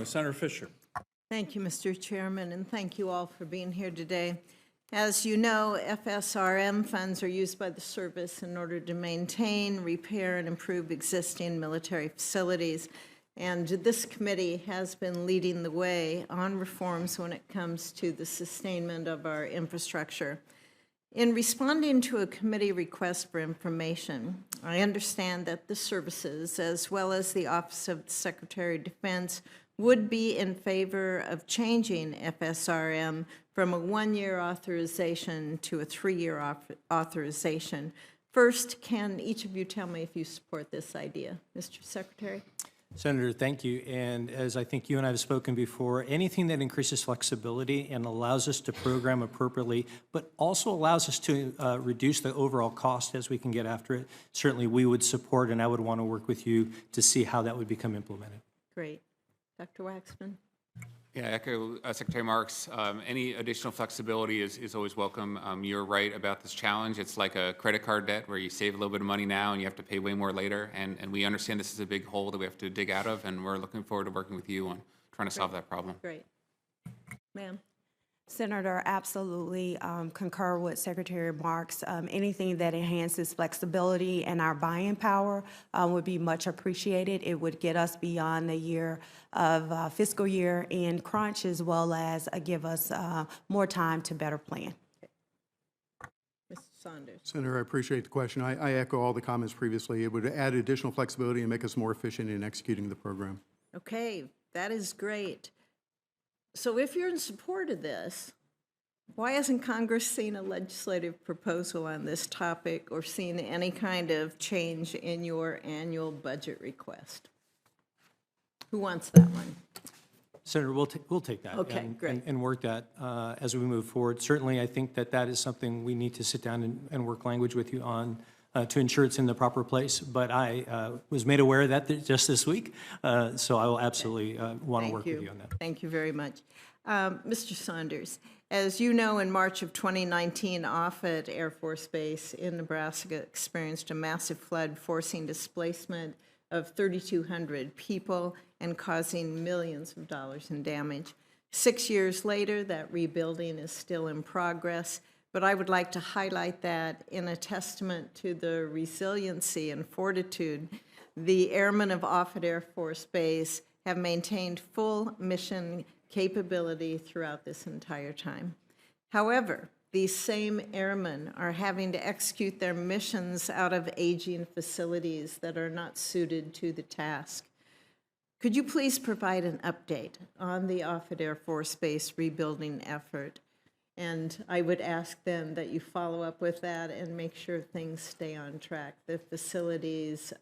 Senator Fischer. Thank you, Mr. Chairman, and thank you all for being here today. As you know, FSRM funds are used by the service in order to maintain, repair, and improve existing military facilities. And this committee has been leading the way on reforms when it comes to the sustainment of our infrastructure. In responding to a committee request for information, I understand that the services, as well as the Office of the Secretary of Defense, would be in favor of changing FSRM from a one-year authorization to a three-year authorization. First, can each of you tell me if you support this idea? Mr. Secretary? Senator, thank you. And as I think you and I have spoken before, anything that increases flexibility and allows us to program appropriately, but also allows us to reduce the overall cost as we can get after it, certainly we would support, and I would want to work with you to see how that would become implemented. Great. Dr. Waxman? Yeah, echo Secretary Marks. Any additional flexibility is always welcome. You're right about this challenge. It's like a credit card debt where you save a little bit of money now and you have to pay way more later. And we understand this is a big hole that we have to dig out of, and we're looking forward to working with you on trying to solve that problem. Great. Ma'am? Senator, absolutely concur with Secretary Marks. Anything that enhances flexibility and our buying power would be much appreciated. It would get us beyond the year of fiscal year end crunch, as well as give us more time to better plan. Mr. Saunders? Senator, I appreciate the question. I echo all the comments previously. It would add additional flexibility and make us more efficient in executing the program. Okay, that is great. So if you're in support of this, why hasn't Congress seen a legislative proposal on this topic or seen any kind of change in your annual budget request? Who wants that one? Senator, we'll take that Okay, great. and work that as we move forward. Certainly, I think that is something we need to sit down and work language with you on to ensure it's in the proper place. But I was made aware of that just this week, so I will absolutely want to work with you on that. Thank you very much. Mr. Saunders, as you know, in March of 2019, Offutt Air Force Base in Nebraska experienced a massive flood, forcing displacement of 3,200 people and causing millions of dollars in damage. 6 years later, that rebuilding is still in progress, but I would like to highlight that in a testament to the resiliency and fortitude, the airmen of Offutt Air Force Base have maintained full mission capability throughout this entire time. However, these same airmen are having to execute their missions out of aging facilities that are not suited to the task. Could you please provide an update on the Offutt Air Force Base rebuilding effort? And I would ask then that you follow up with that and make sure things stay on track. The facilities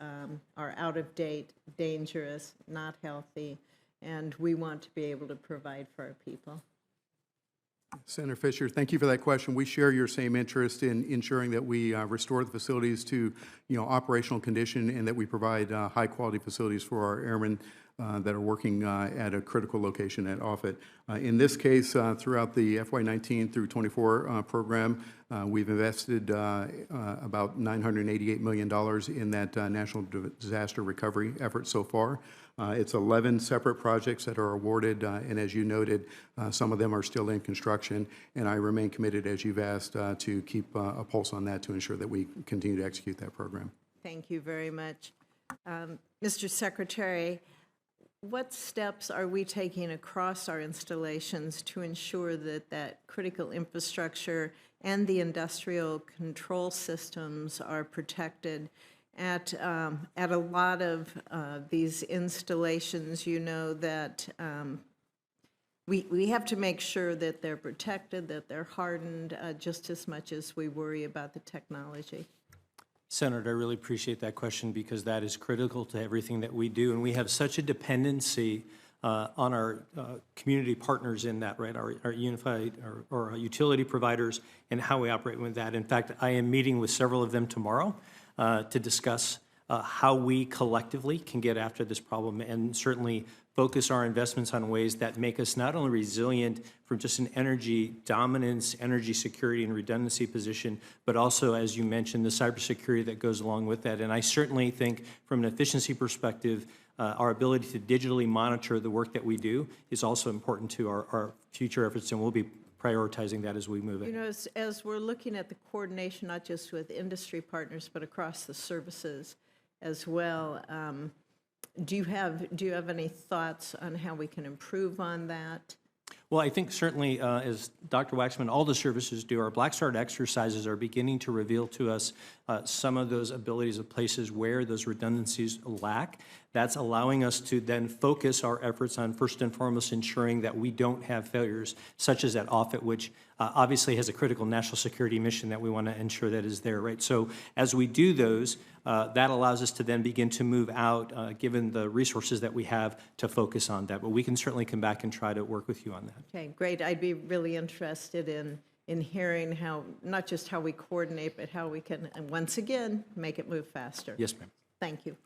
are out of date, dangerous, not healthy, and we want to be able to provide for our people. Senator Fischer, thank you for that question. We share your same interest in ensuring that we restore the facilities to, operational condition, and that we provide high-quality facilities for our airmen that are working at a critical location at Offutt. In this case, throughout the FY19 through 24 program, we've invested about $988 million in that national disaster recovery effort so far. It's 11 separate projects that are awarded, and as you noted, some of them are still in construction, and I remain committed, as you've asked, to keep a pulse on that to ensure that we continue to execute that program. Thank you very much. Mr. Secretary, what steps are we taking across our installations to ensure that that critical infrastructure and the industrial control systems are protected? At a lot of these installations, you know that we have to make sure that they're protected, that they're hardened, just as much as we worry about the technology. Senator, I really appreciate that question because that is critical to everything that we do, and we have such a dependency on our community partners in that, right? Our unified or our utility providers and how we operate with that. In fact, I am meeting with several of them tomorrow to discuss how we collectively can get after this problem and certainly focus our investments on ways that make us not only resilient from just an energy dominance, energy security and redundancy position, but also, as you mentioned, the cybersecurity that goes along with that. And I certainly think from an efficiency perspective, our ability to digitally monitor the work that we do is also important to our future efforts, and we'll be prioritizing that as we move You it. know, as we're looking at the coordination, not just with industry partners, but across the services as well, do you have any thoughts on how we can improve on that? Well, I think certainly, as Dr. Waxman, all the services do, our Black Start exercises are beginning to reveal to us some of those abilities of places where those redundancies lack. That's allowing us to then focus our efforts on, first and foremost, ensuring that we don't have failures, such as at Offutt, which obviously has a critical national security mission that we want to ensure that is there, right? So as we do those, that allows us to then begin to move out, given the resources that we have, to focus on that. But we can certainly come back and try to work with you on that. Okay, great. I'd be really interested in hearing how, not just how we coordinate, but how we can, and once again, make it move faster. Yes, ma'am. Thank you.